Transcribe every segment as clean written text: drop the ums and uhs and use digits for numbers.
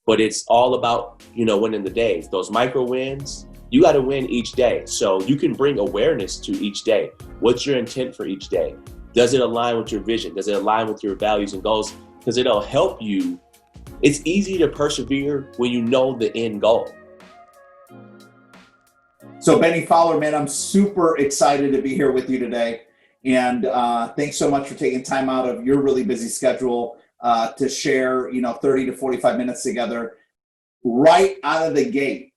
but it's all about, winning the days. Those micro wins, you got to win each day. So you can bring awareness to each day. What's your intent for each day? Does it align with your vision? Does it align with your values and goals? Because it'll help you. It's easy to persevere when you know the end goal. So Bennie Fowler, man, I'm super excited to be here with you today. And thanks so much for taking time out of your really busy schedule to share, 30 to 45 minutes together. Right out of the gate,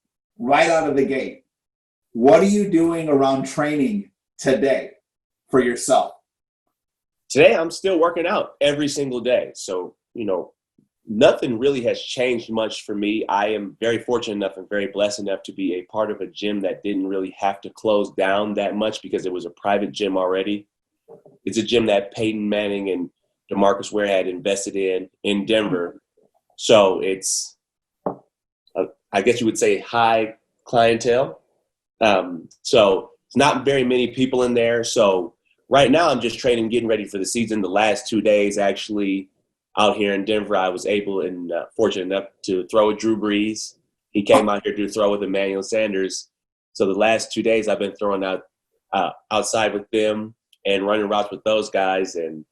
what are you doing around training today for yourself? Today, I'm still working out every single day. So, nothing really has changed much for me. I am very fortunate enough and very blessed enough to be a part of a gym that didn't really have to close down that much because it was a private gym already. It's a gym that Peyton Manning and DeMarcus Ware had invested in Denver. So it's, I guess you would say, high clientele. So it's not very many people in there. So right now I'm just training, getting ready for the season. The last 2 days, actually, out here in Denver, I was able and fortunate enough to throw with Drew Brees. He came out here to throw with Emmanuel Sanders. So the last 2 days I've been throwing out outside with them and running routes with those guys. And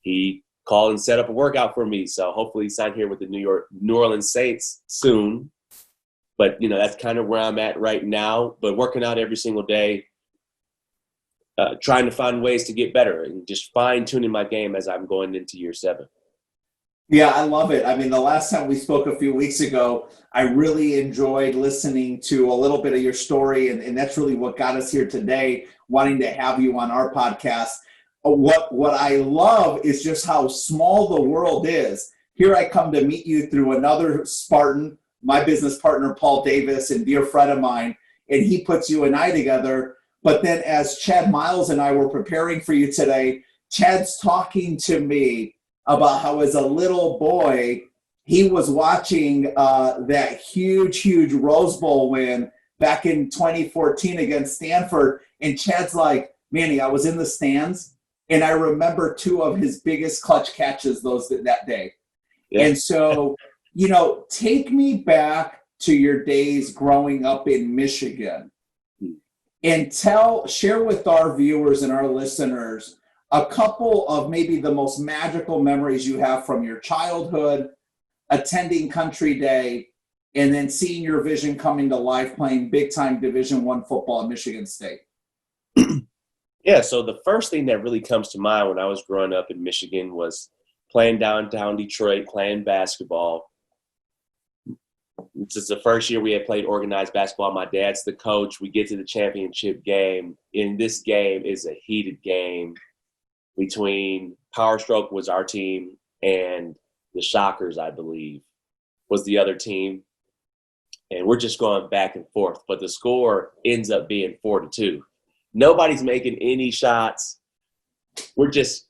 he called and set up a workout for me. So hopefully he's signed here with the New Orleans Saints soon. But, that's kind of where I'm at right now. But working out every single day, trying to find ways to get better and just fine-tuning my game as I'm going into year 7. Yeah, I love it. I mean, the last time we spoke a few weeks ago, I really enjoyed listening to a little bit of your story, and that's really what got us here today, wanting to have you on our podcast. What I love is just how small the world is. Here I come to meet you through another Spartan, my business partner, Paul Davis, and dear friend of mine, and he puts you and I together. But then as Chad Miles and I were preparing for you today, Chad's talking to me about how as a little boy, he was watching that huge Rose Bowl win back in 2014 against Stanford. And Chad's like, Manny, I was in the stands, and I remember 2 of his biggest clutch catches that day. Yeah. And so, take me back to your days growing up in Michigan. And share with our viewers and our listeners a couple of maybe the most magical memories you have from your childhood, attending Country Day, and then seeing your vision coming to life playing big-time Division I football at Michigan State. Yeah, so the first thing that really comes to mind when I was growing up in Michigan was playing downtown Detroit, playing basketball. This is the first year we had played organized basketball. My dad's the coach. We get to the championship game. In this game is a heated game between Power Stroke was our team and the Shockers, I believe, was the other team. And we're just going back and forth. But the score ends up being 4-2. Nobody's making any shots. We're just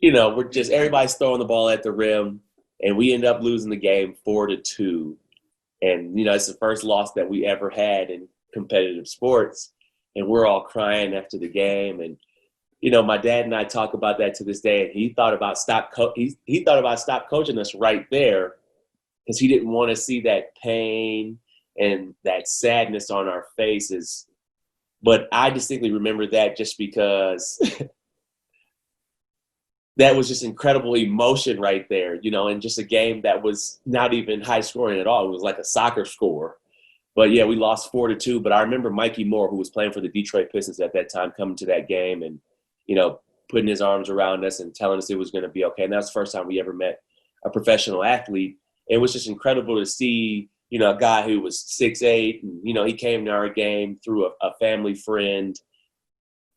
everybody's throwing the ball at the rim. And we end up losing the game 4-2. And, it's the first loss that we ever had in competitive sports. And we're all crying after the game. And, my dad and I talk about that to this day. And he thought about stop coaching us right there because he didn't want to see that pain and that sadness on our faces. But I distinctly remember that just because that was just incredible emotion right there, and just a game that was not even high scoring at all. It was like a soccer score. But, yeah, we lost 4-2. But I remember Mikey Moore, who was playing for the Detroit Pistons at that time, coming to that game and, putting his arms around us and telling us it was going to be okay. And that was the first time we ever met a professional athlete. It was just incredible to see, a guy who was 6'8", and, he came to our game through a family friend.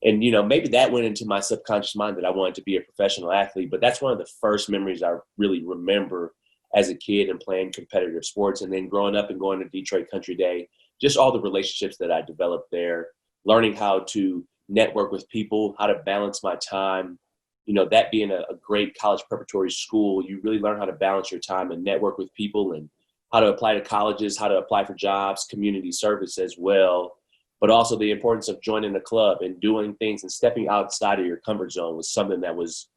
And, maybe that went into my subconscious mind that I wanted to be a professional athlete. But that's one of the first memories I really remember as a kid and playing competitive sports. And then growing up and going to Detroit Country Day, just all the relationships that I developed there, learning how to network with people, how to balance my time. That being a great college preparatory school, you really learn how to balance your time and network with people and how to apply to colleges, how to apply for jobs, community service as well. But also the importance of joining a club and doing things and stepping outside of your comfort zone was something that was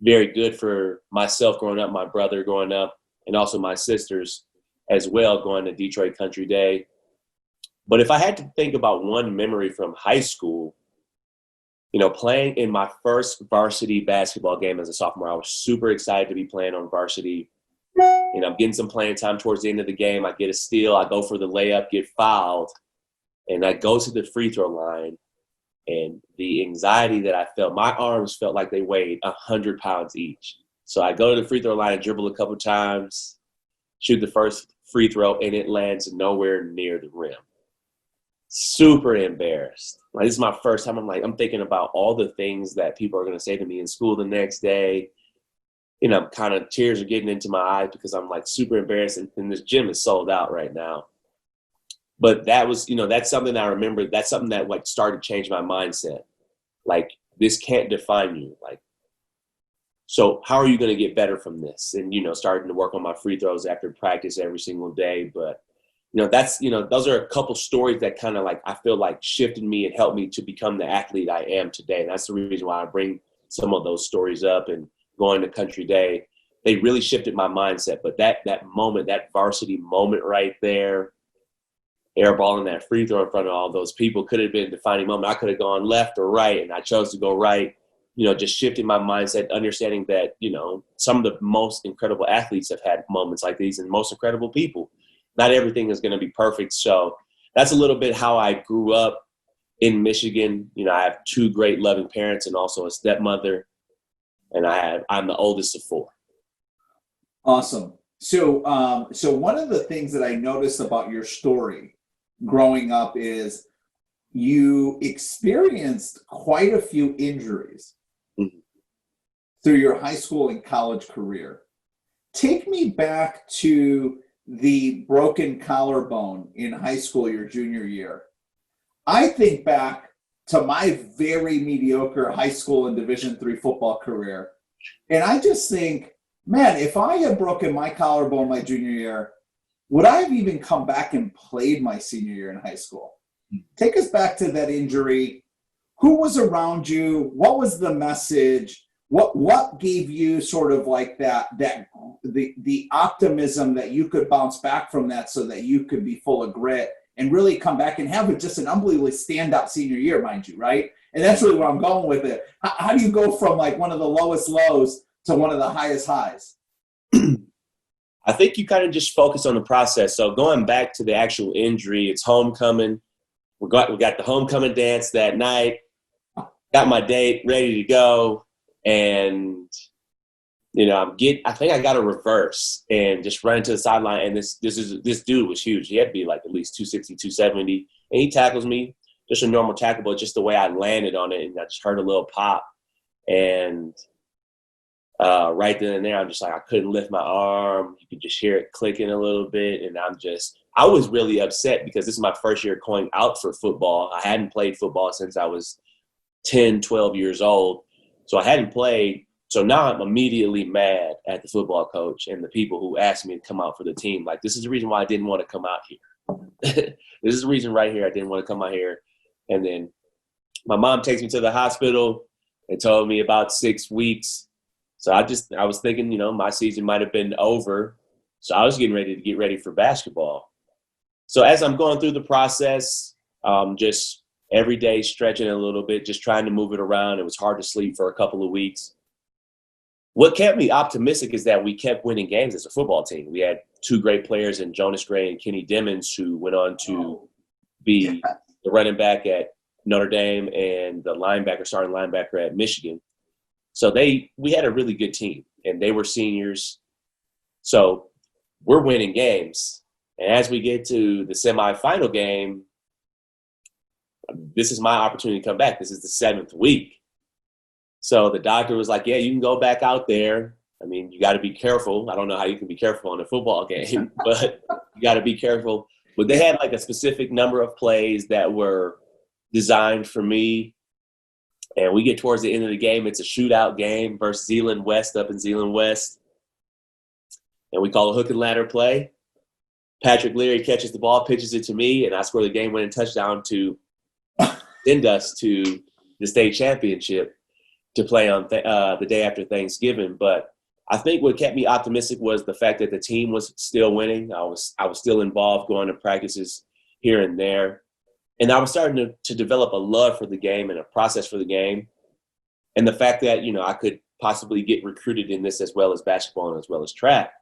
very good for myself growing up, my brother growing up, and also my sisters. as well, going to Detroit Country Day. But if I had to think about one memory from high school, playing in my first varsity basketball game as a sophomore, I was super excited to be playing on varsity. I'm getting some playing time towards the end of the game. I get a steal. I go for the layup, get fouled, and I go to the free throw line. And the anxiety that I felt, my arms felt like they weighed 100 pounds each. So I go to the free throw line and dribble a couple times, shoot the first free throw, and it lands nowhere near the rim. Super embarrassed. Like, this is my first time. I'm thinking about all the things that people are going to say to me in school the next day. Kind of tears are getting into my eyes because I'm like super embarrassed, and this gym is sold out right now. But that was, that's something I remember. That's something that like started to change my mindset. Like, this can't define you. Like, so how are you going to get better from this? And, starting to work on my free throws after practice every single day. But, that's, those are a couple stories that kind of like, I feel like shifted me and helped me to become the athlete I am today. And that's the reason why I bring some of those stories up. And going to Country Day, they really shifted my mindset. But that moment, that varsity moment right there, airballing that free throw in front of all those people, could have been a defining moment. I could have gone left or right, and I chose to go right. Just shifting my mindset, understanding that, some of the most incredible athletes have had moments like these, and most incredible people. Not everything is going to be perfect. So that's a little bit how I grew up in Michigan. I have two great loving parents and also a stepmother, and I'm the oldest of four. Awesome. So one of the things that I noticed about your story growing up is you experienced quite a few injuries through your high school and college career. Take me back to the broken collarbone in high school your junior year. I think back to my very mediocre high school and Division III football career, and I just think, man, if I had broken my collarbone my junior year, would I have even come back and played my senior year in high school? Take us back to that injury. Who was around you? What was the message? What gave you sort of like the optimism that you could bounce back from that so that you could be full of grit and really come back and have just an unbelievably standout senior year, mind you, right? And that's really where I'm going with it. How do you go from like one of the lowest lows to one of the highest highs? I think you kind of just focus on the process. So going back to the actual injury, it's homecoming. We got the homecoming dance that night. Got my date ready to go, and I think I got a reverse and just run into the sideline. And this dude was huge. He had to be like at least 260, 270, and he tackles me. Just a normal tackle, but just the way I landed on it, and I just heard a little pop, and right then and there, I'm just like, I couldn't lift my arm. You could just hear it clicking a little bit. And I was really upset because this is my first year going out for football. I hadn't played football since I was 10, 12 years old. So I hadn't played. So now I'm immediately mad at the football coach and the people who asked me to come out for the team. Like, this is the reason why I didn't want to come out here. This is the reason right here I didn't want to come out here. And then my mom takes me to the hospital and told me about 6 weeks. So I was thinking, my season might have been over. So I was getting ready for basketball. So as I'm going through the process, just every day stretching a little bit, just trying to move it around. It was hard to sleep for a couple of weeks. What kept me optimistic is that we kept winning games as a football team. We had two great players in Jonas Gray and Kenny Dimmons, who went on to be the running back at Notre Dame and the starting linebacker at Michigan. So we had a really good team, and they were seniors. So we're winning games. And as we get to the semifinal game, this is my opportunity to come back. This is the 7th week. So the doctor was like, yeah, you can go back out there. I mean, you got to be careful. I don't know how you can be careful in a football game, but you got to be careful. But they had like a specific number of plays that were designed for me. And we get towards the end of the game. It's a shootout game versus Zeeland West up in Zeeland West. And we call a hook and ladder play. Patrick Leary catches the ball, pitches it to me, and I score the game-winning touchdown to send us to the state championship to play on the day after Thanksgiving. But I think what kept me optimistic was the fact that the team was still winning. I was still involved, going to practices here and there. And I was starting to develop a love for the game and a process for the game. And the fact that, I could possibly get recruited in this as well as basketball and as well as track.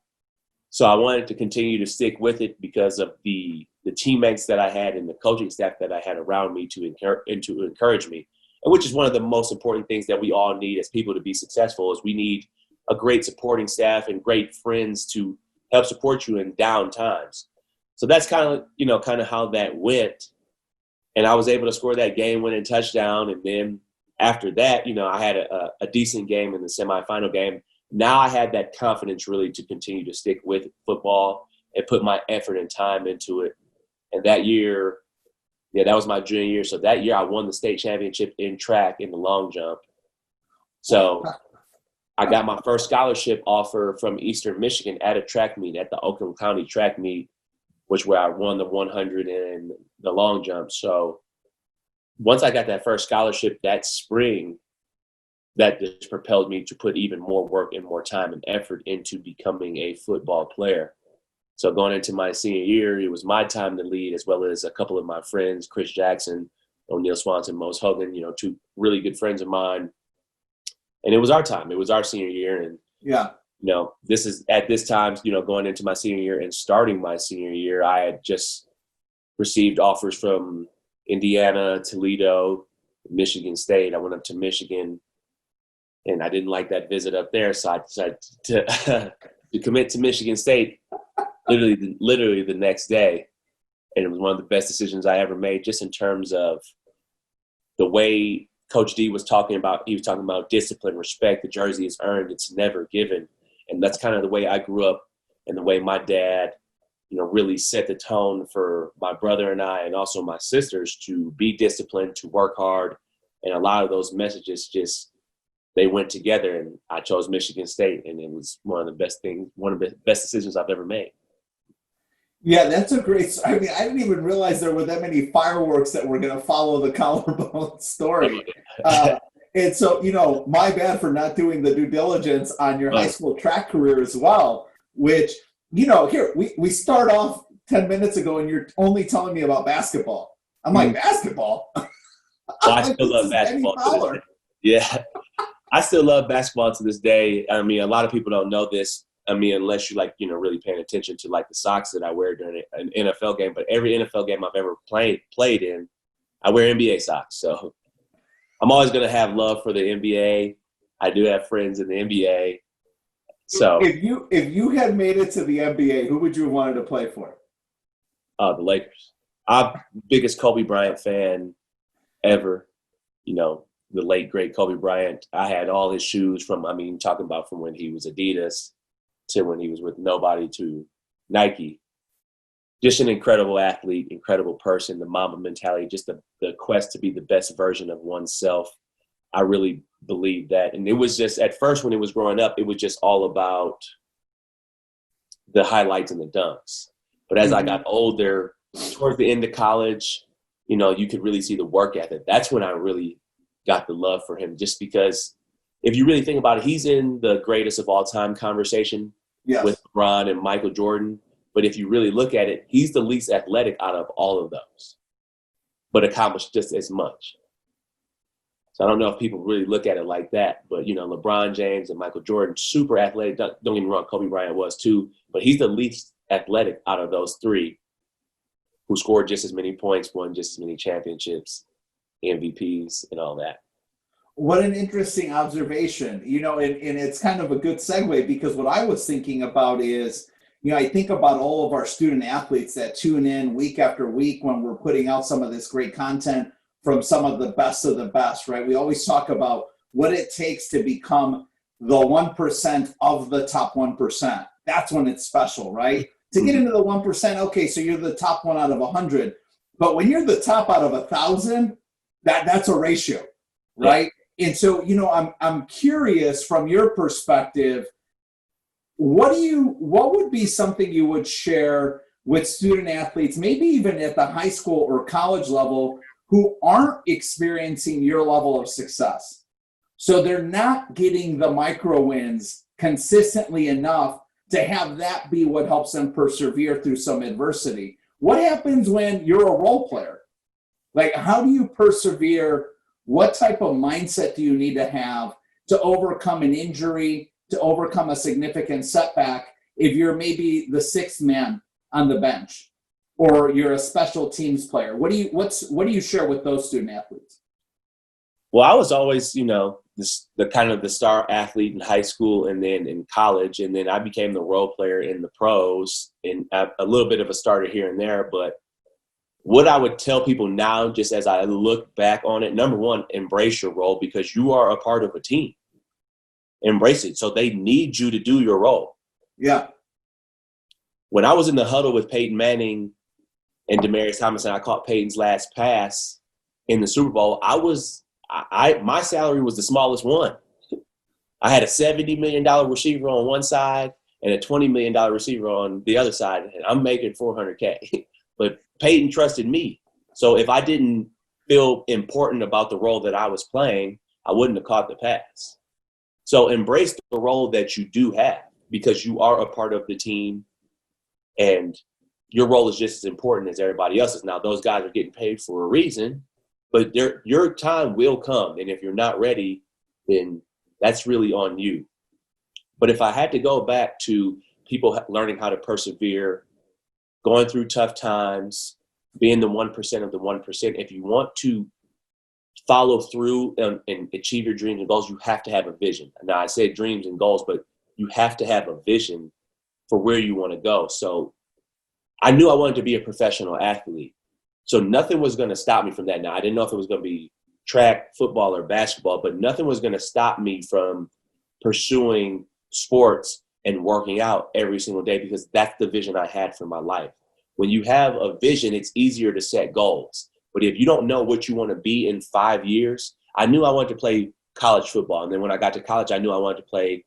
So I wanted to continue to stick with it because of the teammates that I had and the coaching staff that I had around me to encourage me, and which is one of the most important things that we all need as people to be successful. Is we need a great supporting staff and great friends to help support you in down times. So that's kind of how that went. And I was able to score that game-winning touchdown. And then after that, I had a decent game in the semifinal game. Now I had that confidence really to continue to stick with football and put my effort and time into it. And that year, that was my junior year. So that year I won the state championship in track in the long jump. So I got my first scholarship offer from Eastern Michigan at a track meet, at the Oakland County track meet, where I won the 100 and the long jump. So once I got that first scholarship that spring, that just propelled me to put even more work and more time and effort into becoming a football player. So going into my senior year, it was my time to lead, as well as a couple of my friends, Chris Jackson, O'Neal Swanson, Mose Hogan, two really good friends of mine. And it was our time. It was our senior year. And, this is at this time, going into my senior year and starting my senior year, I had just received offers from Indiana, Toledo, Michigan State. I went up to Michigan, and I didn't like that visit up there. So I decided to commit to Michigan State literally the next day. And it was one of the best decisions I ever made, just in terms of the way Coach D was talking about. He was talking about discipline, respect. The jersey is earned. It's never given. And that's kind of the way I grew up, and the way my dad, really set the tone for my brother and I, and also my sisters, to be disciplined, to work hard. And a lot of those messages they went together, and I chose Michigan State, and it was one of the best decisions I've ever made. Yeah, that's a great. I mean, I didn't even realize there were that many fireworks that were going to follow the collarbone story. And so, my bad for not doing the due diligence on your high school track career as well, which, here, we start off 10 minutes ago and you're only telling me about basketball. I'm like, basketball? I still love basketball to this day. Yeah, I still love basketball to this day. I mean, a lot of people don't know this. I mean, unless you really paying attention to the socks that I wear during an NFL game. But every NFL game I've ever played in, I wear NBA socks. So I'm always going to have love for the NBA. I do have friends in the NBA. So if you had made it to the NBA, who would you have wanted to play for? The Lakers. I'm the biggest Kobe Bryant fan ever. The late, great Kobe Bryant. I had all his shoes from when he was Adidas to when he was with nobody to Nike. Just an incredible athlete, incredible person, the Mamba mentality, just the quest to be the best version of oneself. I really believe that. And it was just, at first when it was growing up, it was just all about the highlights and the dunks. But as I got older, towards the end of college, you could really see the work ethic. That's when I really got the love for him, just because if you really think about it, he's in the greatest of all time conversation with LeBron and Michael Jordan. But if you really look at it, he's the least athletic out of all of those, but accomplished just as much. So I don't know if people really look at it like that, but LeBron James and Michael Jordan, super athletic. Don't get me wrong, Kobe Bryant was too, but he's the least athletic out of those three, who scored just as many points, won just as many championships, MVPs, and all that. What an interesting observation, and it's kind of a good segue, because what I was thinking about is, I think about all of our student athletes that tune in week after week when we're putting out some of this great content from some of the best, right? We always talk about what it takes to become the 1% of the top 1%. That's when it's special, right? To get into the 1%, okay, so you're the top one out of 100. But when you're the top out of 1,000, that's a ratio, right? Yeah. And so, I'm curious from your perspective, what would be something you would share with student athletes, maybe even at the high school or college level, who aren't experiencing your level of success? So they're not getting the micro wins consistently enough to have that be what helps them persevere through some adversity. What happens when you're a role player? Like, how do you persevere? What type of mindset do you need to have to overcome an injury, to overcome a significant setback if you're maybe the sixth man on the bench or you're a special teams player? What do you share with those student athletes? Well, I was always, the kind of the star athlete in high school and then in college, and then I became the role player in the pros and a little bit of a starter here and there. But what I would tell people now, just as I look back on it, number one, embrace your role because you are a part of a team. Embrace it. So they need you to do your role. Yeah. When I was in the huddle with Peyton Manning and Demaryius Thomas, and I caught Peyton's last pass in the Super Bowl, my salary was the smallest one. I had a $70 million receiver on one side and a $20 million receiver on the other side, and I'm making $400K. But Peyton trusted me. So if I didn't feel important about the role that I was playing, I wouldn't have caught the pass. So embrace the role that you do have because you are a part of the team and your role is just as important as everybody else's. Now, those guys are getting paid for a reason, but your time will come. And if you're not ready, then that's really on you. But if I had to go back to people learning how to persevere, going through tough times, being the 1% of the 1%, if you want to follow through and achieve your dreams and goals, you have to have a vision. Now, I said dreams and goals, but you have to have a vision for where you want to go. So I knew I wanted to be a professional athlete. So nothing was going to stop me from that. Now, I didn't know if it was going to be track, football, or basketball, but nothing was going to stop me from pursuing sports and working out every single day because that's the vision I had for my life. When you have a vision, it's easier to set goals. But if you don't know what you want to be in 5 years, I knew I wanted to play college football. And then when I got to college, I knew I wanted to play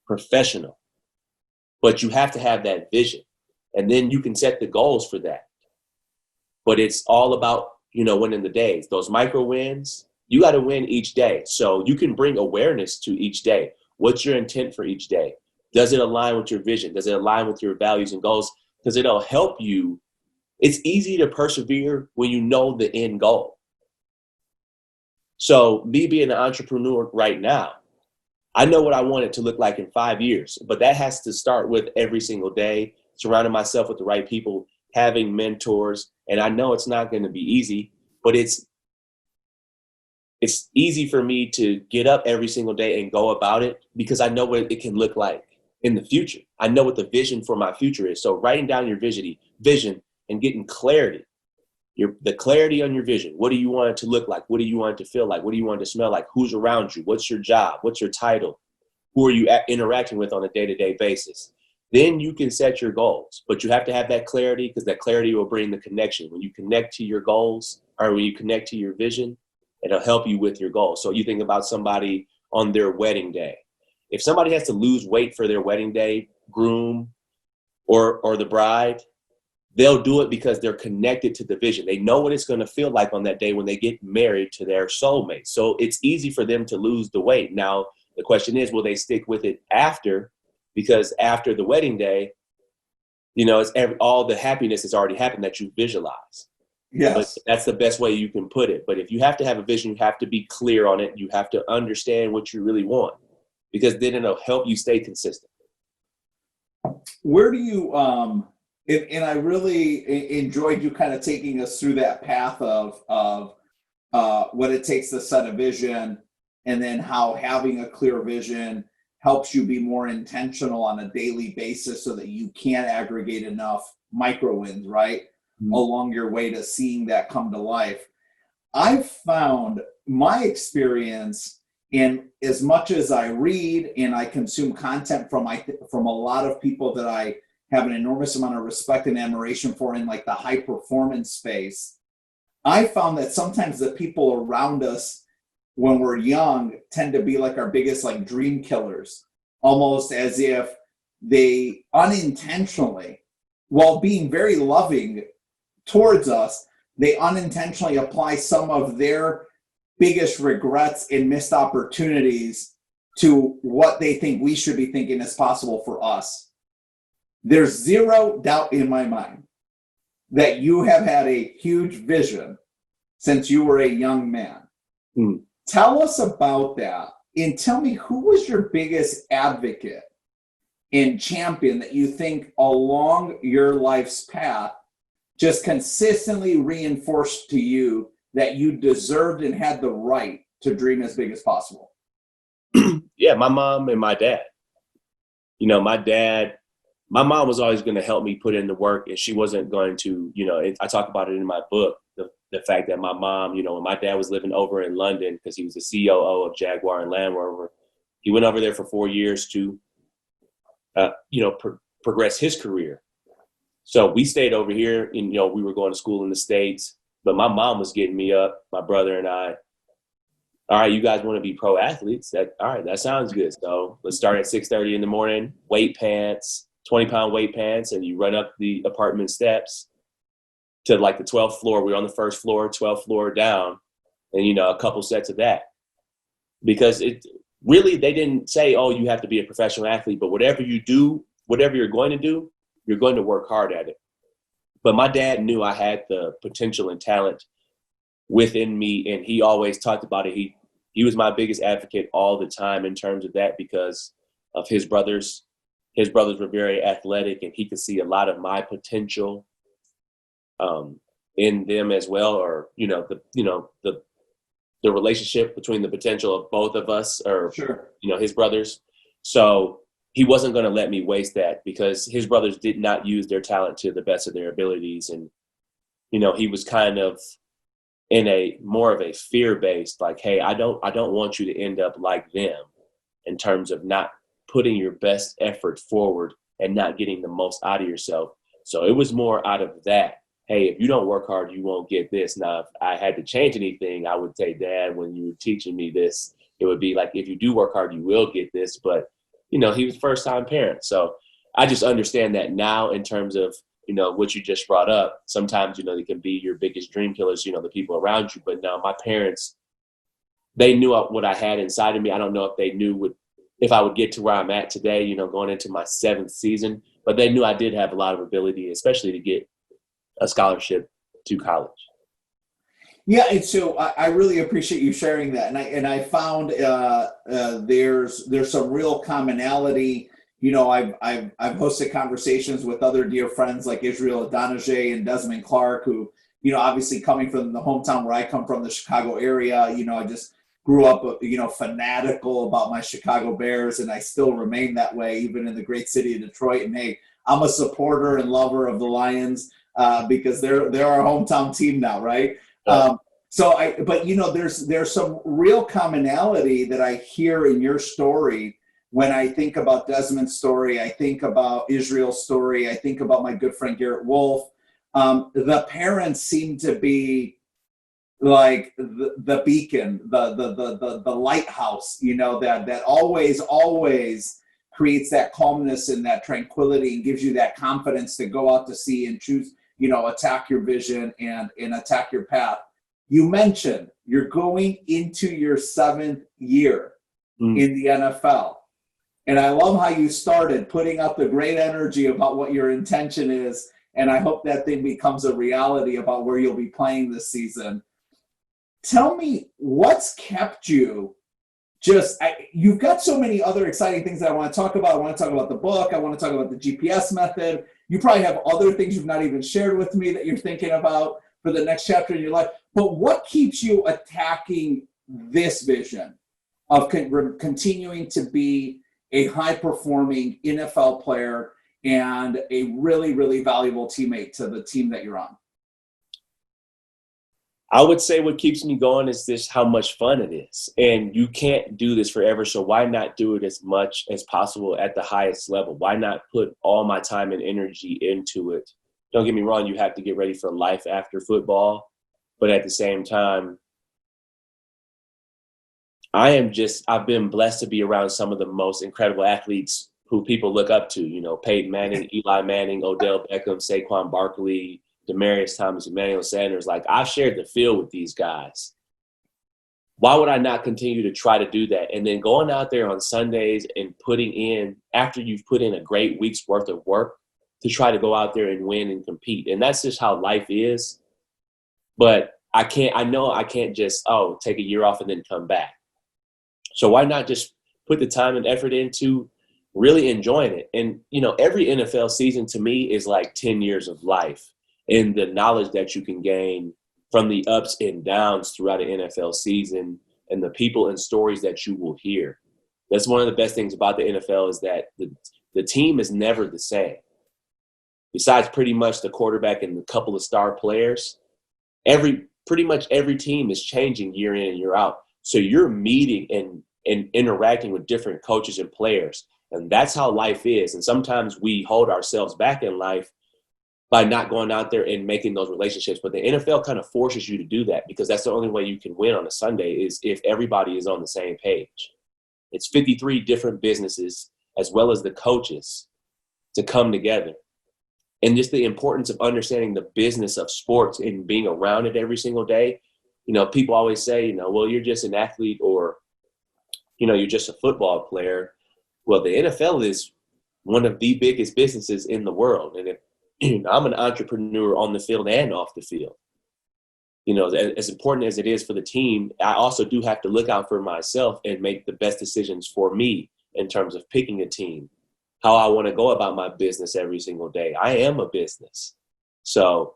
professional. But you have to have that vision. And then you can set the goals for that. But it's all about, winning the days. Those micro wins, you got to win each day. So you can bring awareness to each day. What's your intent for each day? Does it align with your vision? Does it align with your values and goals? Because it'll help you. It's easy to persevere when you know the end goal. So me being an entrepreneur right now, I know what I want it to look like in 5 years, but that has to start with every single day, surrounding myself with the right people, having mentors. And I know it's not going to be easy, but it's easy for me to get up every single day and go about it because I know what it can look like in the future. I know what the vision for my future is. So writing down your vision and getting clarity, the clarity on your vision. What do you want it to look like? What do you want it to feel like? What do you want it to smell like? Who's around you? What's your job? What's your title? Who are you interacting with on a day-to-day basis? Then you can set your goals, but you have to have that clarity because that clarity will bring the connection. When you connect to your goals or when you connect to your vision, it'll help you with your goals. So you think about somebody on their wedding day. If somebody has to lose weight for their wedding day, groom or the bride, they'll do it because they're connected to the vision. They know what it's going to feel like on that day when they get married to their soulmate. So it's easy for them to lose the weight. Now, the question is, will they stick with it after? Because after the wedding day, it's all the happiness has already happened that you visualize. Yes. But that's the best way you can put it. But if you have to have a vision, you have to be clear on it. You have to understand what you really want because then it'll help you stay consistent. Where do you, and I really enjoyed you kind of taking us through that path of what it takes to set a vision and then how having a clear vision helps you be more intentional on a daily basis so that you can aggregate enough micro wins, right? Mm-hmm. Along your way to seeing that come to life. I've found my experience in as much as I read and I consume content from a lot of people that I have an enormous amount of respect and admiration for in like the high performance space, I found that sometimes the people around us when we're young tend to be like our biggest like dream killers, almost as if they unintentionally, while being very loving towards us, they unintentionally apply some of their biggest regrets and missed opportunities to what they think we should be thinking is possible for us, there's zero doubt in my mind that you have had a huge vision since you were a young man. Tell us about that, and tell me, who was your biggest advocate and champion that you think along your life's path just consistently reinforced to you that you deserved and had the right to dream as big as possible? Yeah, my mom and my dad. You know, my mom was always going to help me put in the work, and she wasn't going to, you know, I talk about it in my book, the fact that my mom, you know, when my dad was living over in London, because he was the COO of Jaguar and Land Rover, he went over there for 4 years to, progress his career. So we stayed over here, and, you know, we were going to school in the States, but my mom was getting me up, my brother and I. All right, you guys want to be pro athletes? All right, that sounds good. So let's start at 6:30 in the morning, weight pants, 20-pound weight pants, and you run up the apartment steps to like the 12th floor. We're on the first floor, 12th floor down, and, you know, a couple sets of that. Because it really, they didn't say, oh, you have to be a professional athlete, but whatever you do, whatever you're going to do, you're going to work hard at it. But my dad knew I had the potential and talent within me, and he always talked about it. He was my biggest advocate all the time in terms of that, because of his brothers. His brothers were very athletic, and he could see a lot of my potential in them as well, or the relationship between the potential of both of us, or Sure. His brothers. So he wasn't going to let me waste that, because his brothers did not use their talent to the best of their abilities, and he was kind of in a more of a fear-based, like, hey, I don't want you to end up like them in terms of not putting your best effort forward and not getting the most out of yourself. So it was more out of that. Hey, if you don't work hard, you won't get this. Now, if I had to change anything, I would say, Dad, when you were teaching me this, it would be like, if you do work hard, you will get this. But, he was first-time parent. So I just understand that now in terms of, what you just brought up. Sometimes, they can be your biggest dream killers, the people around you. But now my parents, they knew what I had inside of me. I don't know if they knew if I would get to where I'm at today, going into my 7th season. But they knew I did have a lot of ability, especially to get a scholarship to college. Yeah, and so I really appreciate you sharing that, and I found there's some real commonality. I've hosted conversations with other dear friends like Israel Adonijah and Desmond Clark, who obviously coming from the hometown where I come from, the Chicago area. I just grew up fanatical about my Chicago Bears, and I still remain that way even in the great city of Detroit. And hey, I'm a supporter and lover of the Lions because they're our hometown team now, right? There's some real commonality that I hear in your story. When I think about Desmond's story, I think about Israel's story, I think about my good friend Garrett Wolf. The parents seem to be like the beacon, the lighthouse, that always creates that calmness and that tranquility and gives you that confidence to go out to sea and choose, attack your vision and attack your path. You mentioned you're going into your 7th year in the NFL. And I love how you started putting up the great energy about what your intention is. And I hope that thing becomes a reality about where you'll be playing this season. Tell me, what's kept you you've got so many other exciting things that I want to talk about. I want to talk about the book. I want to talk about the GPS method. You probably have other things you've not even shared with me that you're thinking about for the next chapter in your life. But what keeps you attacking this vision of continuing to be a high-performing NFL player and a really, really valuable teammate to the team that you're on? I would say what keeps me going is this, how much fun it is. And you can't do this forever, so why not do it as much as possible at the highest level? Why not put all my time and energy into it? Don't get me wrong, you have to get ready for life after football. But at the same time, I've been blessed to be around some of the most incredible athletes who people look up to, Peyton Manning, Eli Manning, Odell Beckham, Saquon Barkley, Demaryius Thomas, Emmanuel Sanders. Like, I've shared the field with these guys. why would I not continue to try to do that? And then going out there on Sundays and putting in, after you've put in a great week's worth of work, to try to go out there and win and compete. And that's just how life is. But I know I can't just, take a year off and then come back. So why not just put the time and effort into really enjoying it? And, every NFL season to me is like 10 years of life, and the knowledge that you can gain from the ups and downs throughout an NFL season and the people and stories that you will hear. That's one of the best things about the NFL, is that the team is never the same. Besides pretty much the quarterback and a couple of star players, pretty much every team is changing year in and year out. So you're meeting and interacting with different coaches and players. And that's how life is. And sometimes we hold ourselves back in life by not going out there and making those relationships. But the NFL kind of forces you to do that, because that's the only way you can win on a Sunday, is if everybody is on the same page. It's 53 different businesses, as well as the coaches, to come together. And just the importance of understanding the business of sports and being around it every single day. People always say, well, you're just an athlete, or, you're just a football player. Well, the NFL is one of the biggest businesses in the world. And if I'm an entrepreneur on the field and off the field, as important as it is for the team, I also do have to look out for myself and make the best decisions for me in terms of picking a team, how I want to go about my business every single day. I am a business. So,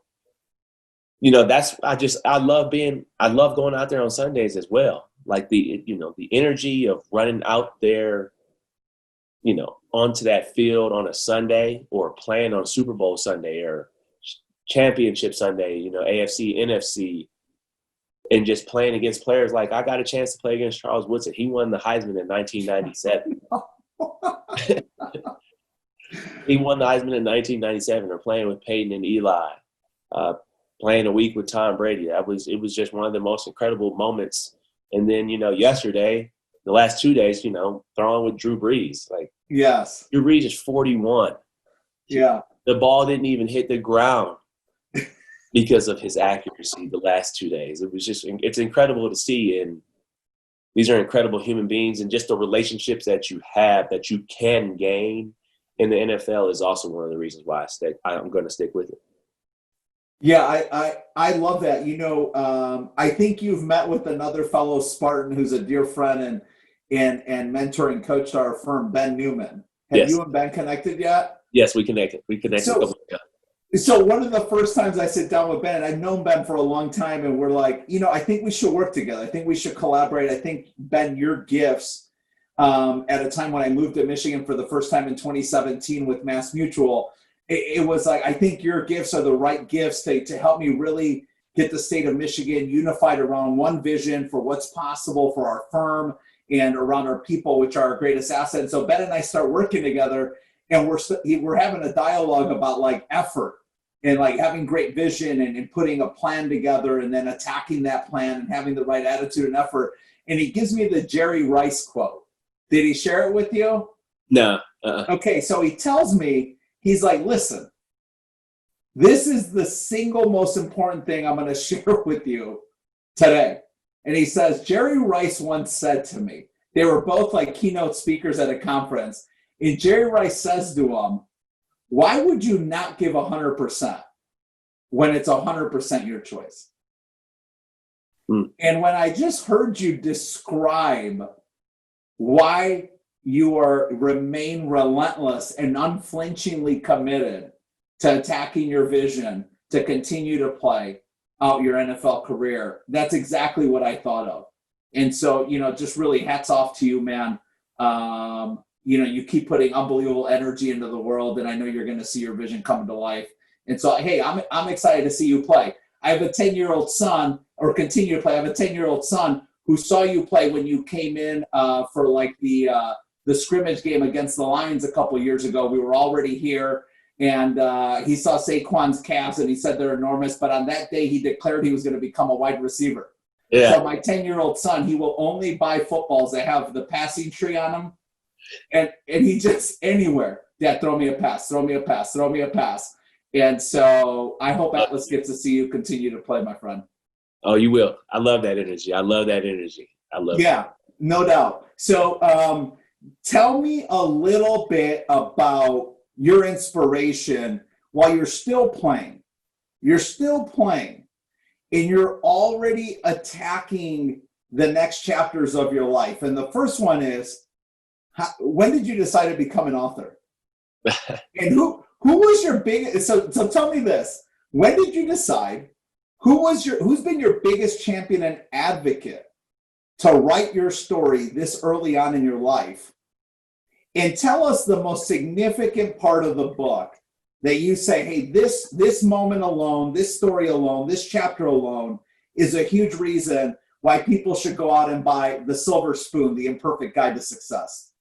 I love going out there on Sundays as well. Like the energy of running out there, onto that field on a Sunday, or playing on Super Bowl Sunday or Championship Sunday, AFC, NFC, and just playing against players. Like, I got a chance to play against Charles Woodson. He won the Heisman in 1997. He won the Heisman in 1997, or playing with Peyton and Eli, playing a week with Tom Brady. It was just one of the most incredible moments. And then, yesterday, the last 2 days, throwing with Drew Brees. Like, yes, Drew Brees is 41. Yeah. The ball didn't even hit the ground because of his accuracy the last 2 days. It's incredible to see. And these are incredible human beings, and just the relationships that you have, that you can gain in the NFL, is also one of the reasons why I'm going to stick with it. Yeah, I love that. I think you've met with another fellow Spartan who's a dear friend and mentor and coach to our firm, Ben Newman. Have you and Ben connected yet? Yes, we connected. So one of the first times I sit down with Ben, and I've known Ben for a long time, and we're like, I think we should work together. I think we should collaborate. I think, Ben, your gifts at a time when I moved to Michigan for the first time in 2017 with MassMutual, it was like, I think your gifts are the right gifts to help me really get the state of Michigan unified around one vision for what's possible for our firm and around our people, which are our greatest asset. And so Ben and I start working together, and we're having a dialogue about like effort and like having great vision and putting a plan together and then attacking that plan and having the right attitude and effort. And he gives me the Jerry Rice quote. Did he share it with you? No. Okay, so he tells me, he's like, listen, this is the single most important thing I'm going to share with you today. And he says, Jerry Rice once said to me, they were both like keynote speakers at a conference, and Jerry Rice says to him, why would you not give 100% when it's 100% your choice? And when I just heard you describe why you remain relentless and unflinchingly committed to attacking your vision to continue to play out your NFL career, that's exactly what I thought of. And so, just really hats off to you, man. You keep putting unbelievable energy into the world, and I know you're going to see your vision come to life. And so, hey, I'm excited to see you play. I have a 10-year-old son, or continue to play. I have a 10-year-old son who saw you play when you came in for like the scrimmage game against the Lions a couple years ago. We were already here, and he saw Saquon's calves, and he said they're enormous. But on that day, he declared he was going to become a wide receiver. Yeah. So my 10-year-old son, he will only buy footballs that have the passing tree on them. And he just, anywhere, Dad, throw me a pass, throw me a pass, throw me a pass. And so I hope Atlas gets to see you continue to play, my friend. Oh, you will. I love that energy. I love that energy. I love it. Yeah, no doubt. So tell me a little bit about your inspiration while you're still playing. You're still playing, and you're already attacking the next chapters of your life. And the first one is, when did you decide to become an author? And who was your biggest? So tell me this: when did you decide? Who's been your biggest champion and advocate to write your story this early on in your life? And tell us the most significant part of the book that you say, hey, this moment alone, this story alone, this chapter alone is a huge reason why people should go out and buy The Silver Spoon, The Imperfect Guide to Success.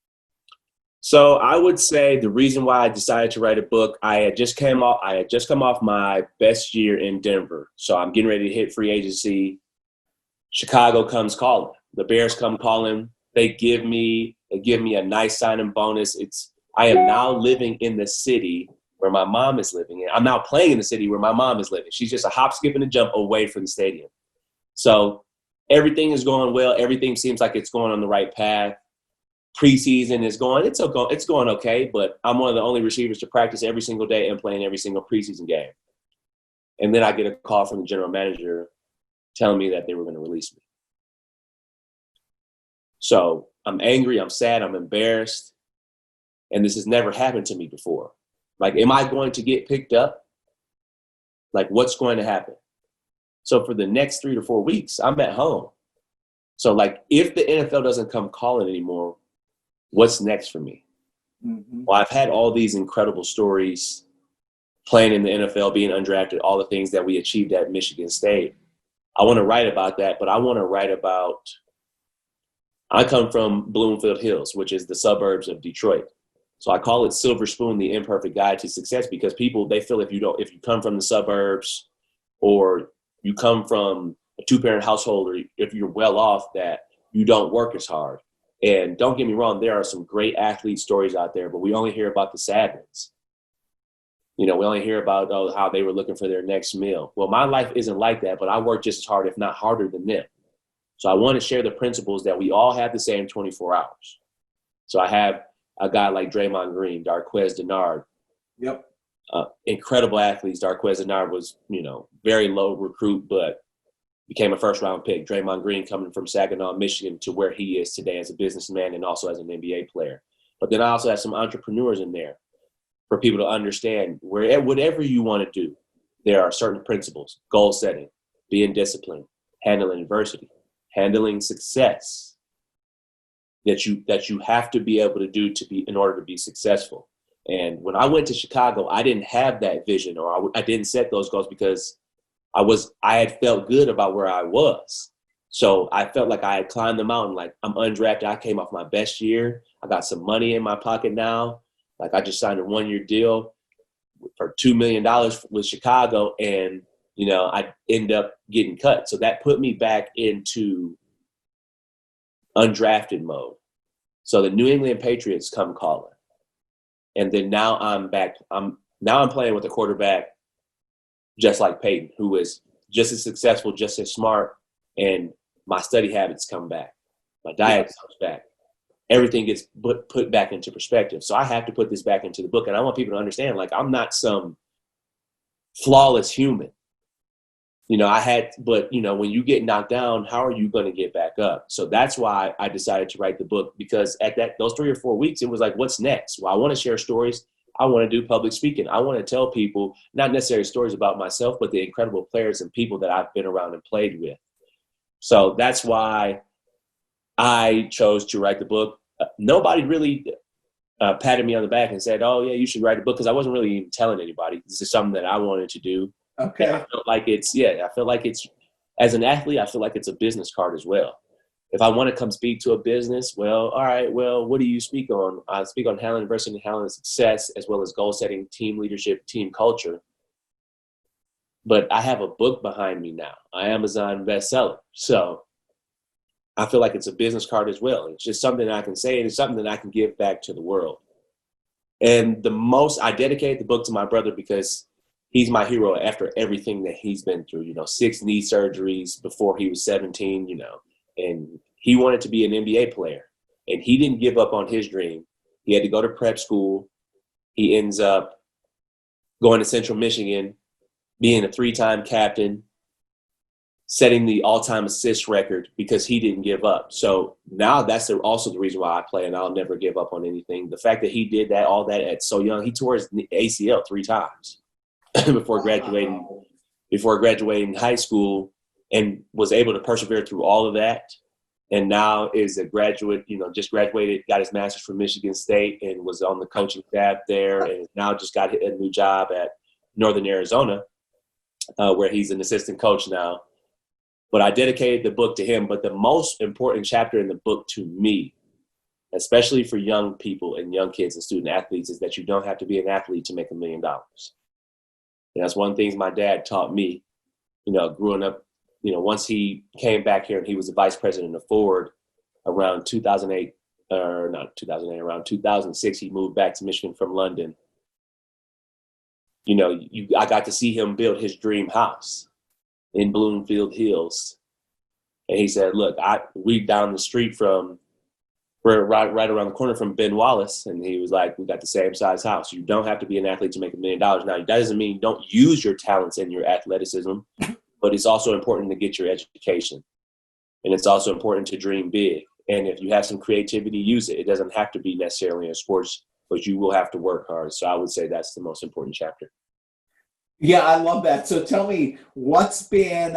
So I would say the reason why I decided to write a book, I had just come off my best year in Denver. So I'm getting ready to hit free agency. Chicago comes calling. The Bears come calling. They give me a nice signing bonus. I am now living in the city where my mom is living. I'm now playing in the city where my mom is living. She's just a hop, skip, and a jump away from the stadium. So everything is going well. Everything seems like it's going on the right path. Preseason is going, it's going okay, but I'm one of the only receivers to practice every single day and playing every single preseason game. And then I get a call from the general manager telling me that they were going to release me. So I'm angry, I'm sad, I'm embarrassed, and this has never happened to me before. Like, am I going to get picked up? Like, what's going to happen? So for the next 3 to 4 weeks, I'm at home. So, like, if the NFL doesn't come calling anymore, what's next for me? Mm-hmm. Well, I've had all these incredible stories playing in the NFL, being undrafted, all the things that we achieved at Michigan State. I want to write about that, but I want to write about, I come from Bloomfield Hills, which is the suburbs of Detroit. So I call it Silver Spoon, the Imperfect Guide to Success, because people, they feel if you come from the suburbs or you come from a 2-parent household, or if you're well off, that you don't work as hard. And don't get me wrong, there are some great athlete stories out there, but we only hear about the sad ones. We only hear about how they were looking for their next meal. Well, my life isn't like that, but I work just as hard, if not harder than them. So I want to share the principles that we all have the same 24 hours. So I have a guy like Draymond Green, Darqueze Dennard. Yep. Incredible athletes. Darqueze Dennard was, very low recruit, but became a first-round pick. Draymond Green coming from Saginaw, Michigan, to where he is today as a businessman and also as an NBA player. But then I also have some entrepreneurs in there for people to understand whatever you want to do, there are certain principles: goal setting, being disciplined, handling adversity, handling success that you have to be able to do in order to be successful. And when I went to Chicago, I didn't have that vision, or I didn't set those goals because I had felt good about where I was. So I felt like I had climbed the mountain. Like, I'm undrafted. I came off my best year. I got some money in my pocket now. Like, I just signed a 1-year deal for $2 million with Chicago, and, I end up getting cut. So that put me back into undrafted mode. So the New England Patriots come calling. And then now I'm back. I'm playing with a quarterback just like Peyton, who is just as successful, just as smart, and my study habits come back. My diet comes back. Everything gets put back into perspective. So I have to put this back into the book. And I want people to understand, like, I'm not some flawless human. When you get knocked down, how are you going to get back up? So that's why I decided to write the book, because at those 3 or 4 weeks, it was like, what's next? Well, I want to share stories. I want to do public speaking. I want to tell people, not necessarily stories about myself, but the incredible players and people that I've been around and played with. So that's why I chose to write the book. Nobody really patted me on the back and said, oh, yeah, you should write a book, because I wasn't really even telling anybody. This is something that I wanted to do. Okay. And I feel like it's, as an athlete, I feel like it's a business card as well. If I want to come speak to a business, well, all right, well, what do you speak on? I speak on handling adversity, handling success, as well as goal setting, team leadership, team culture. But I have a book behind me now, an Amazon bestseller. So I feel like it's a business card as well. It's just something I can say, and it's something that I can give back to the world. And I dedicated the book to my brother, because he's my hero after everything that he's been through, 6 knee surgeries before he was 17, and he wanted to be an NBA player, and he didn't give up on his dream. He had to go to prep school. He ends up going to Central Michigan, being a 3-time captain, setting the all-time assist record because he didn't give up. So now that's also the reason why I play, and I'll never give up on anything. The fact that he did that, all that at so young, he tore his ACL 3 times before graduating high school, and was able to persevere through all of that. And now is a graduate, just graduated, got his master's from Michigan State, and was on the coaching staff there, and now just got a new job at Northern Arizona, where he's an assistant coach now. But I dedicated the book to him. But the most important chapter in the book to me, especially for young people and young kids and student athletes, is that you don't have to be an athlete to make $1 million. And that's one of the things my dad taught me, growing up. Once he came back here and he was the vice president of Ford around 2008, around 2006, he moved back to Michigan from London. I got to see him build his dream house in Bloomfield Hills. And he said, look, we down the street we're right around the corner from Ben Wallace. And he was like, we got the same size house. You don't have to be an athlete to make $1 million. Now, that doesn't mean don't use your talents and your athleticism, but it's also important to get your education. And it's also important to dream big. And if you have some creativity, use it. It doesn't have to be necessarily in sports, but you will have to work hard. So I would say that's the most important chapter. Yeah, I love that. So tell me, what's been,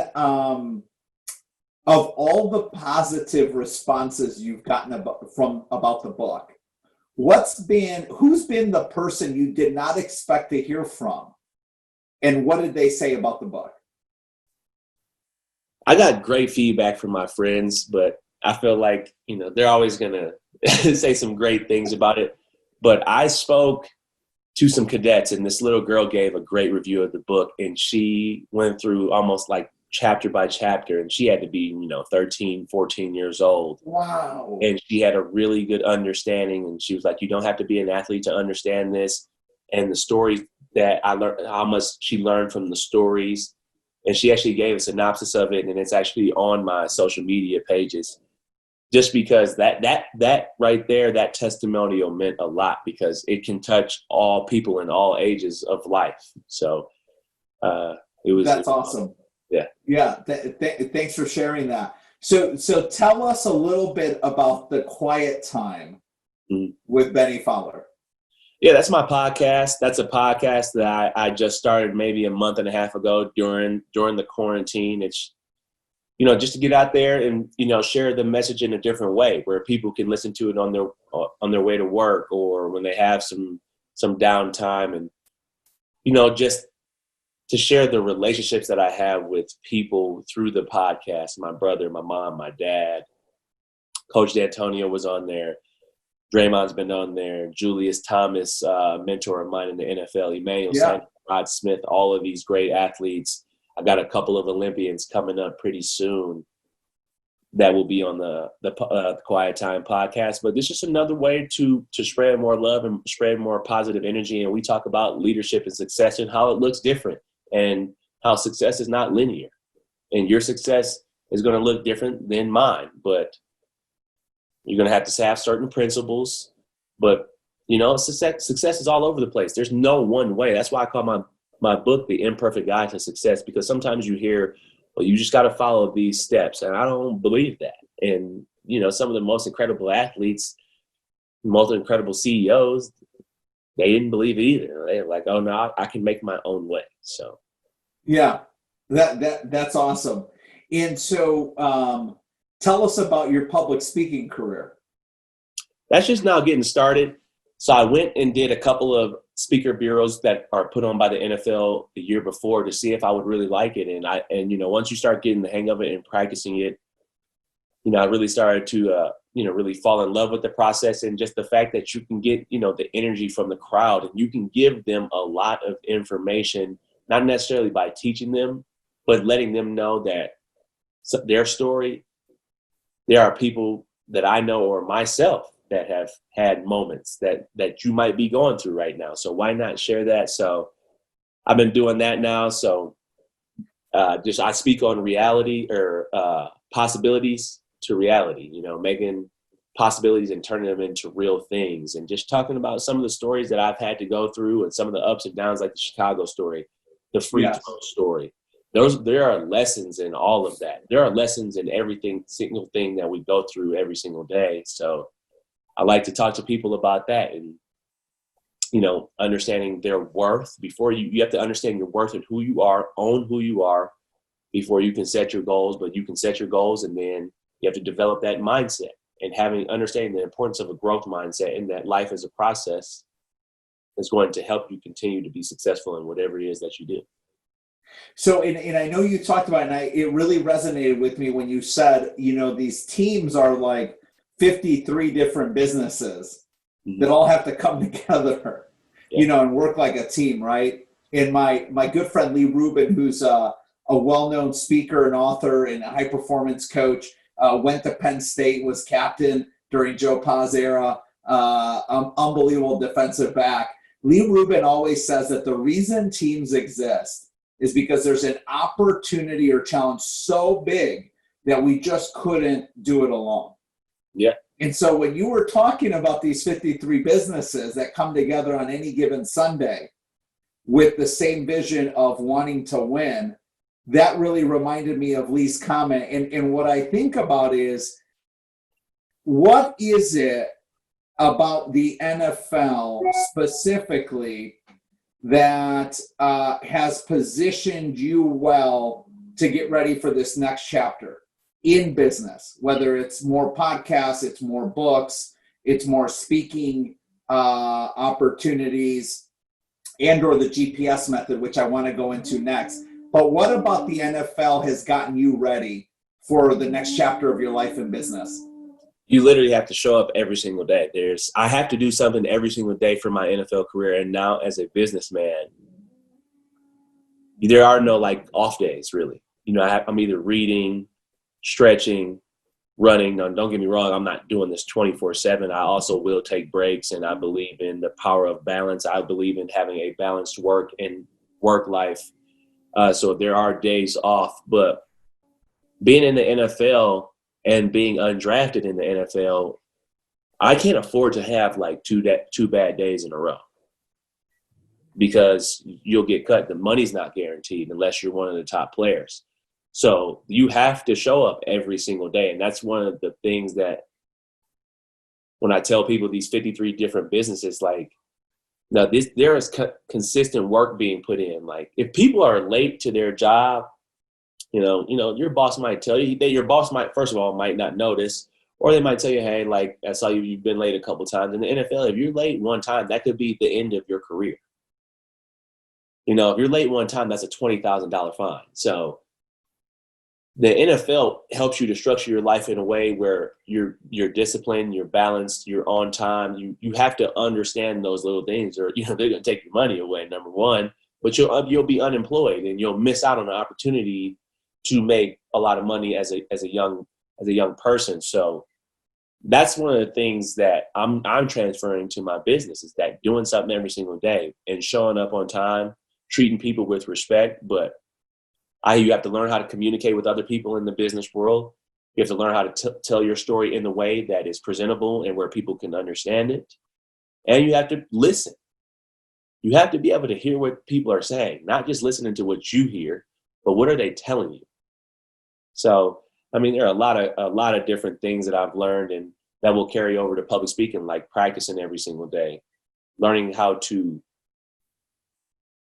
of all the positive responses you've gotten about the book, who's been the person you did not expect to hear from? And what did they say about the book? I got great feedback from my friends, but I feel like, they're always going to say some great things about it. But I spoke to some cadets, and this little girl gave a great review of the book, and she went through almost like chapter by chapter, and she had to be, 13, 14 years old. Wow. And she had a really good understanding, and she was like, you don't have to be an athlete to understand this. And the stories that I learned, how much she learned from the stories. And she actually gave a synopsis of it, and it's actually on my social media pages. Just because that right there, that testimonial meant a lot, because it can touch all people in all ages of life. So that's awesome. Yeah. Yeah. Thanks for sharing that. So tell us a little bit about The Quiet Time with Bennie Fowler. Yeah, that's my podcast. That's a podcast that I just started maybe a month and a half ago during the quarantine. It's, just to get out there and, share the message in a different way, where people can listen to it on their way to work, or when they have some downtime, and, just to share the relationships that I have with people through the podcast. My brother, my mom, my dad, Coach D'Antonio was on there. Draymond's been on there. Julius Thomas, mentor of mine in the NFL. Emmanuel Sanders, Rod Smith, all of these great athletes. I got a couple of Olympians coming up pretty soon that will be on the Quiet Time podcast. But this is another way to spread more love and spread more positive energy. And we talk about leadership and success and how it looks different, and how success is not linear. And your success is going to look different than mine, but you're going to have certain principles. But, success is all over the place. There's no one way. That's why I call my book The Imperfect Guide to Success, because sometimes you hear, well, you just got to follow these steps. And I don't believe that. And, some of the most incredible athletes, most incredible CEOs, they didn't believe it either. They're like, oh, no, I can make my own way. So. Yeah, that's awesome. And so tell us about your public speaking career. That's just now getting started. So I went and did a couple of speaker bureaus that are put on by the NFL the year before to see if I would really like it. And once you start getting the hang of it and practicing it, I really started to, really fall in love with the process, and just the fact that you can get, the energy from the crowd, and you can give them a lot of information, not necessarily by teaching them, but letting them know that their story, there are people that I know or myself that have had moments that you might be going through right now. So why not share that? So I've been doing that now. So just I speak on reality or possibilities to reality, making possibilities and turning them into real things, and just talking about some of the stories that I've had to go through and some of the ups and downs, like the Chicago story, the free throw story. There are lessons in all of that. There are lessons in everything, single thing that we go through every single day. So I like to talk to people about that, and understanding their worth. Before you have to understand your worth and who you are, own who you are before you can set your goals. But you can set your goals, and then you have to develop that mindset, and understanding the importance of a growth mindset, and that life is a process that's going to help you continue to be successful in whatever it is that you do. So, and I know you talked about it, and it really resonated with me when you said, these teams are like 53 different businesses that all have to come together, and work like a team, right? And my good friend Lee Rubin, who's a well-known speaker and author and a high-performance coach, went to Penn State, was captain during Joe Pa's era, unbelievable defensive back. Lee Rubin always says that the reason teams exist is because there's an opportunity or challenge so big that we just couldn't do it alone. Yeah. And so when you were talking about these 53 businesses that come together on any given Sunday with the same vision of wanting to win, that really reminded me of Lee's comment. And what I think about is, what is it about the NFL specifically that has positioned you well to get ready for this next chapter in business? Whether it's more podcasts, it's more books, it's more speaking opportunities, and or the GPS method, which I want to go into next. But what about the NFL has gotten you ready for the next chapter of your life in business? You literally have to show up every single day. I have to do something every single day for my NFL career. And now as a businessman, there are no off days really. I'm either reading, stretching, running. Now, don't get me wrong, I'm not doing this 24/7. I also will take breaks, and I believe in the power of balance. I believe in having a balanced work and work life. So there are days off, but being in the NFL and being undrafted in the NFL, I can't afford to have two bad days in a row, because you'll get cut. The money's not guaranteed unless you're one of the top players. So you have to show up every single day. And that's one of the things that when I tell people these 53 different businesses, there is consistent work being put in. If people are late to their job, your boss might tell you that your boss might, first of all, might not notice, or they might tell you, hey, I saw you've been late a couple of times. In the NFL, if you're late one time, that could be the end of your career. If you're late one time, that's a $20,000 fine. So the NFL helps you to structure your life in a way where you're disciplined, you're balanced, you're on time. You have to understand those little things, or they're going to take your money away, number one. But you'll be unemployed, and you'll miss out on an opportunity to make a lot of money as a young person. So that's one of the things that I'm transferring to my business, is that doing something every single day and showing up on time, treating people with respect. But you have to learn how to communicate with other people in the business world. You have to learn how to tell your story in the way that is presentable and where people can understand it. And you have to listen. You have to be able to hear what people are saying, not just listening to what you hear, but what are they telling you? So, there are a lot of different things that I've learned, and that will carry over to public speaking, like practicing every single day, learning how to,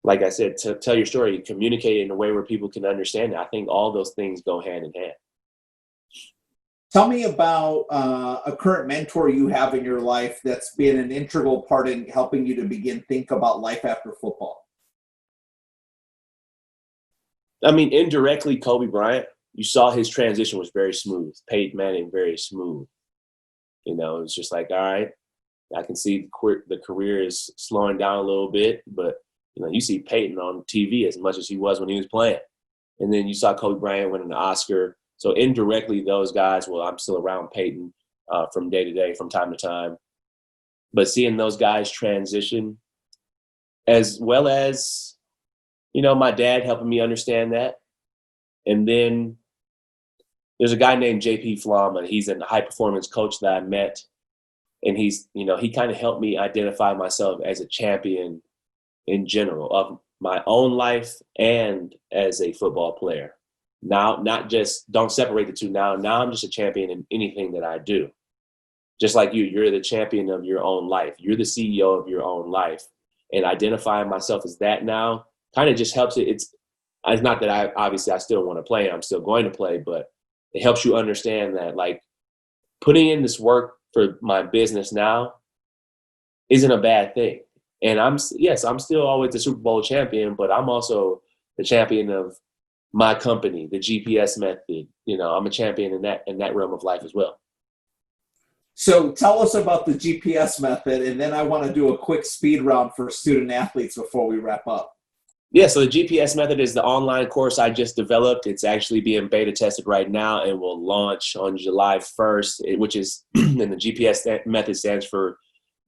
like I said, to tell your story, communicate in a way where people can understand it. I think all those things go hand in hand. Tell me about a current mentor you have in your life that's been an integral part in helping you to think about life after football. Indirectly, Kobe Bryant. You saw his transition was very smooth. Peyton Manning, very smooth. It was just all right, I can see the career is slowing down a little bit, but you see Peyton on TV as much as he was when he was playing. And then you saw Kobe Bryant winning the Oscar. So indirectly, those guys, I'm still around Peyton from day to day, from time to time. But seeing those guys transition, as well as my dad helping me understand that. And then there's a guy named JP Flama. He's a high performance coach that I met. And he's, he kind of helped me identify myself as a champion in general of my own life and as a football player. Now, not just, don't separate the two. Now I'm just a champion in anything that I do. Just like you're the champion of your own life. You're the CEO of your own life. And identifying myself as that now kind of just helps it. It's not that I still want to play. I'm still going to play, but it helps you understand that, like, putting in this work for my business now isn't a bad thing. And I'm still always the Super Bowl champion, but I'm also the champion of my company, the GPS method. I'm a champion in that realm of life as well. So tell us about the GPS method, and then I want to do a quick speed round for student athletes before we wrap up. Yeah, so the GPS method is the online course I just developed. It's actually being beta tested right now and will launch on July 1st, which is, and the GPS method stands for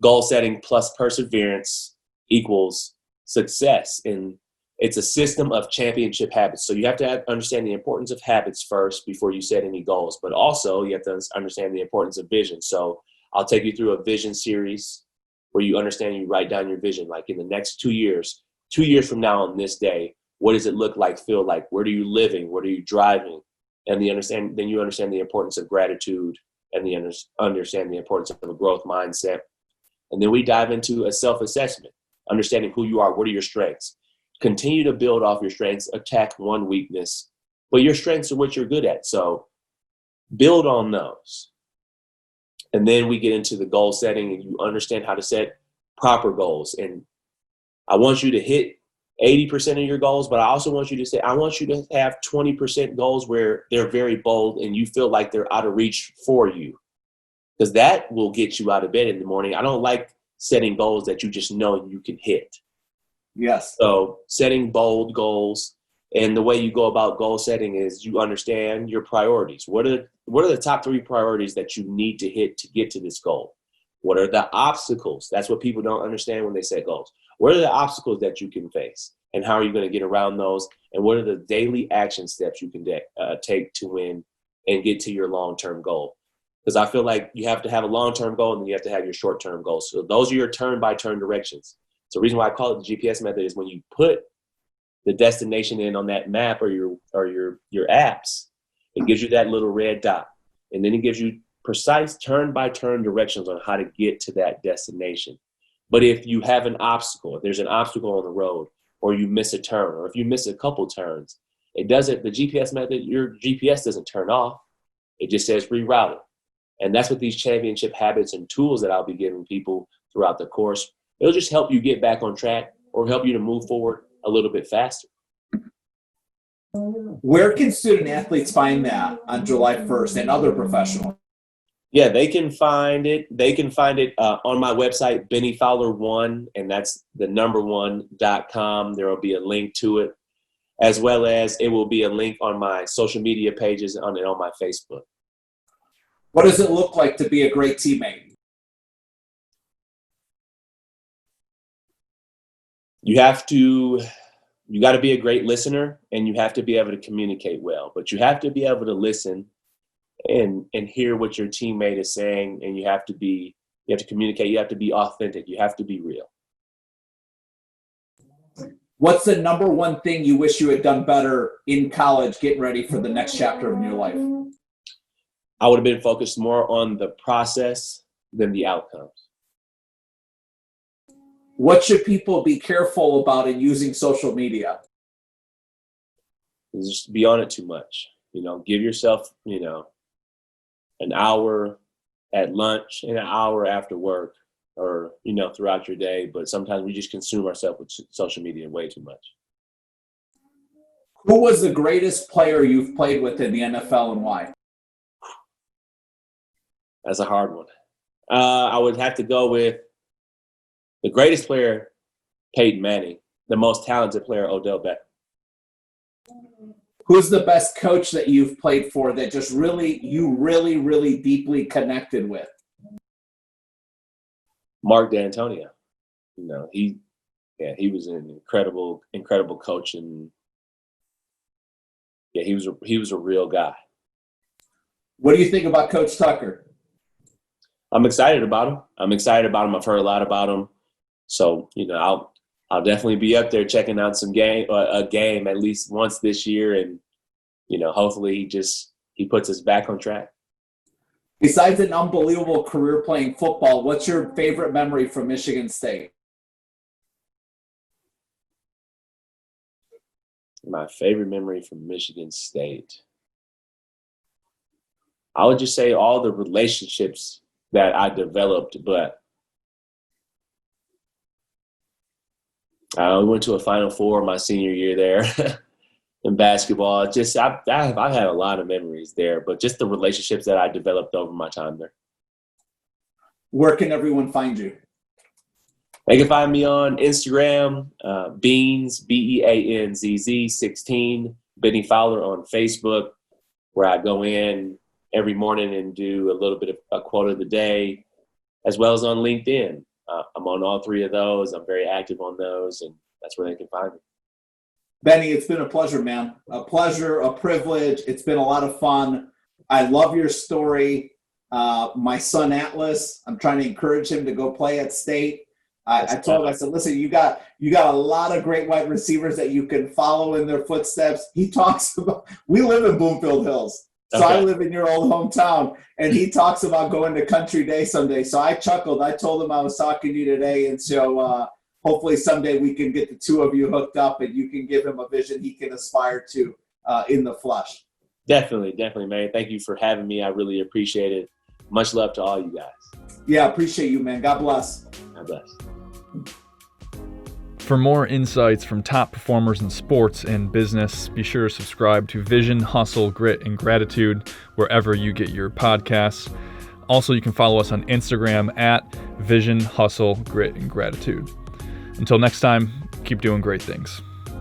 goal setting plus perseverance equals success. And it's a system of championship habits. So you have to understand the importance of habits first before you set any goals, but also you have to understand the importance of vision. So I'll take you through a vision series where you understand, you write down your vision, like in the next 2 years, 2 years from now on this day, what does it look like, feel like? Where are you living? What are you driving? And then you understand the importance of gratitude and understand the importance of a growth mindset. And then we dive into a self-assessment, understanding who you are. What are your strengths? Continue to build off your strengths, attack one weakness, but your strengths are what you're good at. So build on those. And then we get into the goal setting, and you understand how to set proper goals. And I want you to hit 80% of your goals, but I also want you to say, I want you to have 20% goals where they're very bold and you feel like they're out of reach for you, because that will get you out of bed in the morning. I don't like setting goals that you just know you can hit. Yes. So setting bold goals, and the way you go about goal setting is you understand your priorities. What are the top 3 priorities that you need to hit to get to this goal? What are the obstacles? That's what people don't understand when they set goals. What are the obstacles that you can face, and how are you going to get around those? And what are the daily action steps you can take to win and get to your long-term goal? Because I feel like you have to have a long-term goal, and then you have to have your short-term goals. So those are your turn-by-turn directions. So the reason why I call it the GPS method is when you put the destination in on that map or your apps, it gives you that little red dot, and then it gives you precise turn-by-turn directions on how to get to that destination. But if you have an obstacle, if there's an obstacle on the road, or you miss a turn, or if you miss a couple turns, the GPS method, your GPS doesn't turn off. It just says reroute it. And that's what these championship habits and tools that I'll be giving people throughout the course, it'll just help you get back on track or help you to move forward a little bit faster. Where can student athletes find that on July 1st and other professionals? Yeah, they can find it. They can find it on my website, Bennie Fowler 1, and that's the number 1.com. There will be a link to it, as well as it will be a link on my social media pages and on my Facebook. What does it look like to be a great teammate? You got to be a great listener, and you have to be able to communicate well, but you have to be able to listen and hear what your teammate is saying. And you have to communicate. You have to be authentic. You have to be real. What's the number one thing you wish you had done better in college, getting ready for the next chapter of your life? I would have been focused more on the process than the outcomes. What should people be careful about in using social media? Just be on it too much. Give yourself, an hour at lunch and an hour after work, or, throughout your day. But sometimes we just consume ourselves with social media way too much. Who was the greatest player you've played with in the NFL, and why? That's a hard one. I would have to go with the greatest player, Peyton Manning, the most talented player, Odell Beckham. Who's the best coach that you've played for that just really deeply connected with? Mark D'Antonio. He yeah, he was an incredible coach, and yeah, he was a real guy. What do you think about Coach Tucker? I'm excited about him. I've heard a lot about him. So, I'll definitely be up there checking out a game at least once this year, and hopefully he puts us back on track. Besides an unbelievable career playing football, what's your favorite memory from Michigan State? My favorite memory from Michigan State, I would just say all the relationships that I developed, but I went to a Final Four my senior year there in basketball. I've had a lot of memories there, but just the relationships that I developed over my time there. Where can everyone find you? They can find me on Instagram, Beanz, BEANZZ 16, Bennie Fowler on Facebook, where I go in every morning and do a little bit of a quote of the day, as well as on LinkedIn. I'm on all three of those. I'm very active on those, and that's where they can find me. Bennie, it's been a pleasure, man. A pleasure, a privilege. It's been a lot of fun. I love your story. My son, Atlas, I'm trying to encourage him to go play at State. I told him, I said, listen, you got a lot of great wide receivers that you can follow in their footsteps. He talks about, we live in Bloomfield Hills. So okay. I live in your old hometown, and he talks about going to Country Day someday. So I chuckled. I told him I was talking to you today, and so hopefully someday we can get the two of you hooked up, and you can give him a vision he can aspire to in the flesh. Definitely, man. Thank you for having me. I really appreciate it. Much love to all you guys. Yeah, appreciate you, man. God bless. God bless. For more insights from top performers in sports and business, be sure to subscribe to Vision, Hustle, Grit, and Gratitude wherever you get your podcasts. Also, you can follow us on Instagram at Vision, Hustle, Grit, and Gratitude. Until next time, keep doing great things.